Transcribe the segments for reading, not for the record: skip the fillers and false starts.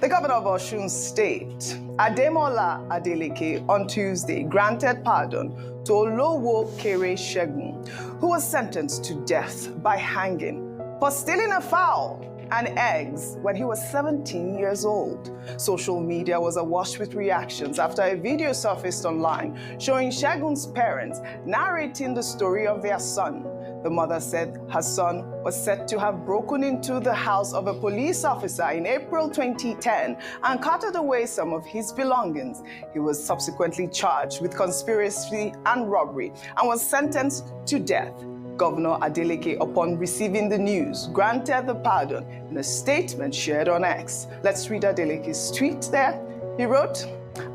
The governor of Osun State, Abiola Adebayo, on Tuesday granted pardon to Olowookere Segun, who was sentenced to death by hanging for stealing a fowl and eggs when he was 17 years old. Social media was awash with reactions after a video surfaced online showing Segun's parents narrating the story of their son. The mother said her son was said to have broken into the house of a police officer in April 2010 and carted away some of his belongings. He was subsequently charged with conspiracy and robbery and was sentenced to death. Governor Adeleke, upon receiving the news, granted the pardon in a statement shared on X. Let's read Adeleke's tweet there. He wrote,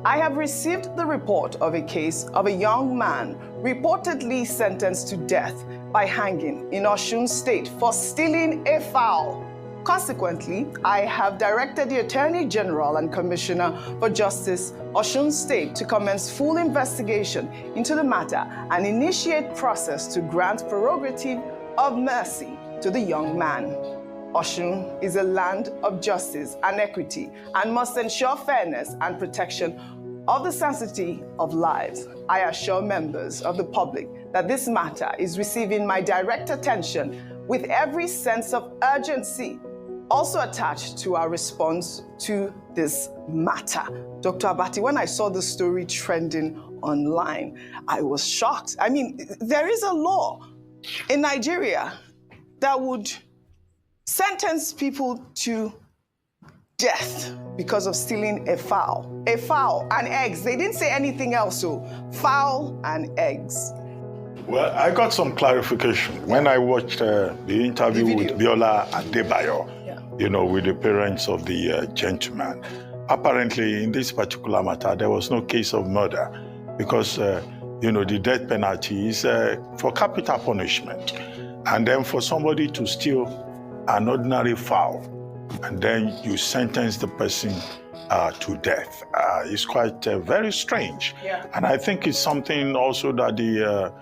"I have received the report of a case of a young man reportedly sentenced to death by hanging in Osun State for stealing a fowl. Consequently, I have directed the Attorney General and Commissioner for Justice, Osun State, to commence full investigation into the matter and initiate process to grant prerogative of mercy to the young man. Osun is a land of justice and equity and must ensure fairness and protection of the sanctity of lives. I assure members of the public that this matter is receiving my direct attention with every sense of urgency also attached to our response to this matter." Dr. Abati, when I saw the story trending online, I was shocked. I mean, there is a law in Nigeria that would sentence people to death because of stealing a fowl. A fowl and eggs. They didn't say anything else, so fowl and eggs. Well, I got some clarification. When I watched the interview with Abiola Adebayo, with the parents of the gentleman, apparently in this particular matter, there was no case of murder because, the death penalty is for capital punishment. And then for somebody to steal an ordinary fowl, and then you sentence the person to death, is quite very strange. Yeah. And I think it's something also that the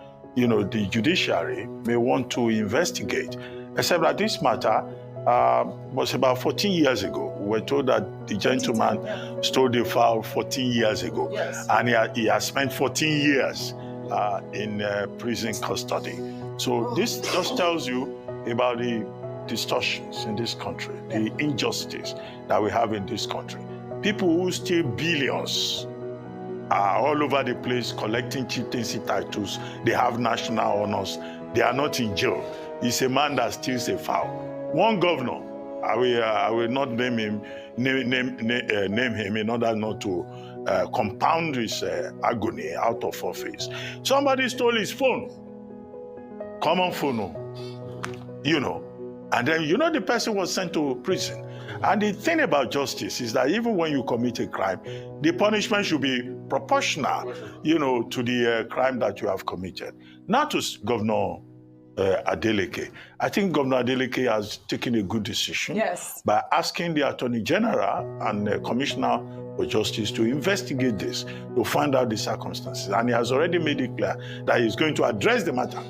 judiciary may want to investigate, except that this matter was about 14 years ago. We were told that the gentleman stole the fowl 14 years ago, and he has spent 14 years in prison custody. So this just tells you about the distortions in this country, the injustice that we have in this country. People who steal billions are all over the place collecting chieftaincy titles. They have national honors. They are not in jail. It's a man that steals a fowl. One governor, I will not name him in order not to compound his agony out of office. Somebody stole his phone, common phone, and then the person was sent to prison. And the thing about justice is that even when you commit a crime, the punishment should be proportional, to the crime that you have committed. Now to Governor Adeleke. I think Governor Adeleke has taken a good decision by asking the Attorney General and the Commissioner for Justice to investigate this, to find out the circumstances. And he has already made it clear that he's going to address the matter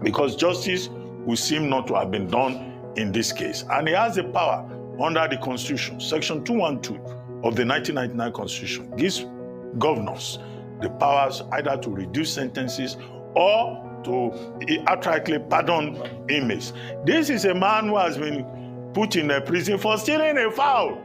because justice will seem not to have been done in this case. And he has the power under the Constitution. Section 212 of the 1999 Constitution gives governors the powers either to reduce sentences or to outrightly pardon inmates. This is a man who has been put in a prison for stealing a fowl.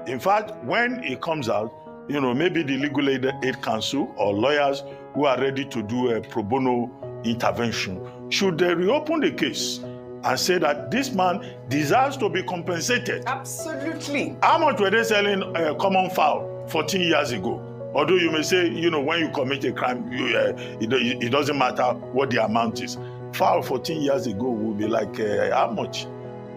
In fact, when he comes out, maybe the Legal Aid Council or lawyers who are ready to do a pro bono intervention should reopen the case and say that this man deserves to be compensated. Absolutely. How much were they selling a common fowl 14 years ago? Although you may say, when you commit a crime, it doesn't matter what the amount is. Fowl 14 years ago will be like, how much?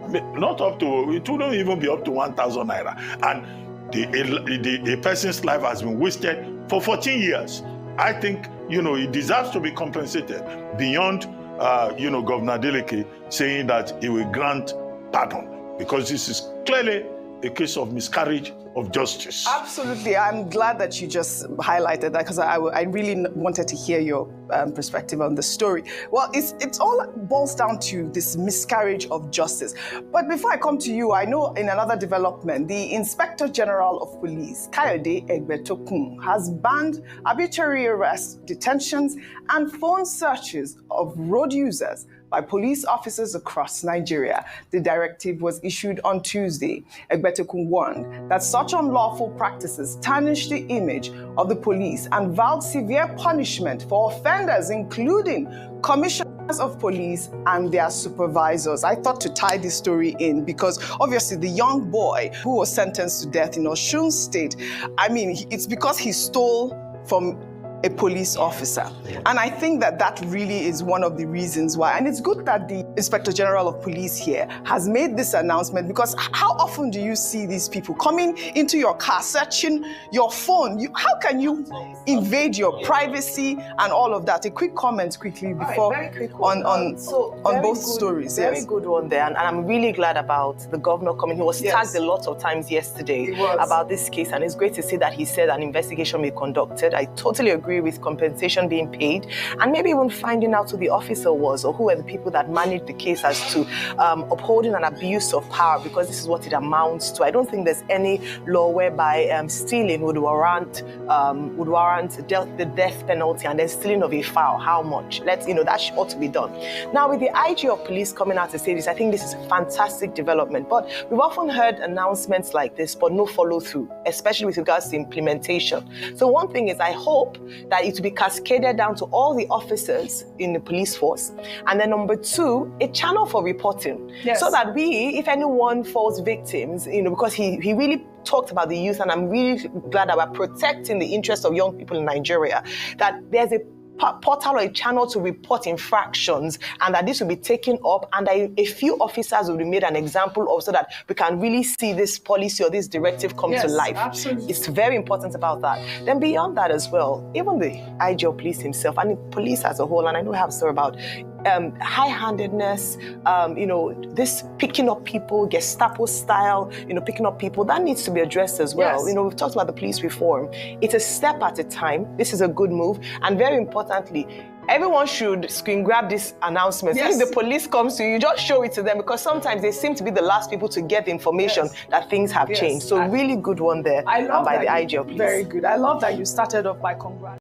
I mean, not up to, it wouldn't even be up to 1,000 naira. And the person's life has been wasted for 14 years. I think, he deserves to be compensated beyond, Governor Adeleke saying that he will grant pardon, because this is clearly a case of miscarriage of justice. Absolutely. I'm glad that you just highlighted that, because I really wanted to hear your perspective on the story. Well, it's all boils down to this miscarriage of justice. But before I come to you, I know in another development, the Inspector General of Police, Kayode Egbetokun, has banned arbitrary arrests, detentions, and phone searches of road users by police officers across Nigeria. The directive was issued on Tuesday. Egbetokun warned that such unlawful practices tarnish the image of the police and vowed severe punishment for offenders, including commissioners of police and their supervisors. I thought to tie this story in because obviously the young boy who was sentenced to death in Osun State, I mean, it's because he stole from a police officer. And I think that that really is one of the reasons why. And it's good that the Inspector General of Police here has made this announcement, because how often do you see these people coming into your car, searching your phone? How can you invade your privacy and all of that? A quick comment quickly before on both stories. Very good one there. And I'm really glad about the governor coming. He was tagged a lot of times yesterday about this case. And it's great to see that he said an investigation will be conducted. I totally agree with compensation being paid, and maybe even finding out who the officer was or who were the people that managed the case as to upholding an abuse of power, because this is what it amounts to. I don't think there's any law whereby stealing would warrant the death penalty, and then stealing of a fowl, how much? That ought to be done. Now, with the IG of police coming out to say this, I think this is a fantastic development. But we've often heard announcements like this, but no follow through, especially with regards to implementation. So one thing is, I hope that it will be cascaded down to all the officers in the police force. And then number two, a channel for reporting. Yes. So that if anyone falls victims, because he really talked about the youth, and I'm really glad that we're protecting the interests of young people in Nigeria, that there's a portal or a channel to report infractions, and that this will be taken up, and that a few officers will be made an example of, so that we can really see this policy or this directive come to life. Absolutely. It's very important about that. Then beyond that as well, even the IG of police himself and the police as a whole, and I know I have a story about high-handedness, this picking up people, Gestapo style, picking up people, that needs to be addressed as well. Yes. We've talked about the police reform. It's a step at a time. This is a good move. And very importantly, everyone should screen grab this announcement. Yes. If the police comes to you, just show it to them, because sometimes they seem to be the last people to get the information that things have changed. So really good one there by the IG of police. Very good. I love that you started off by congratulating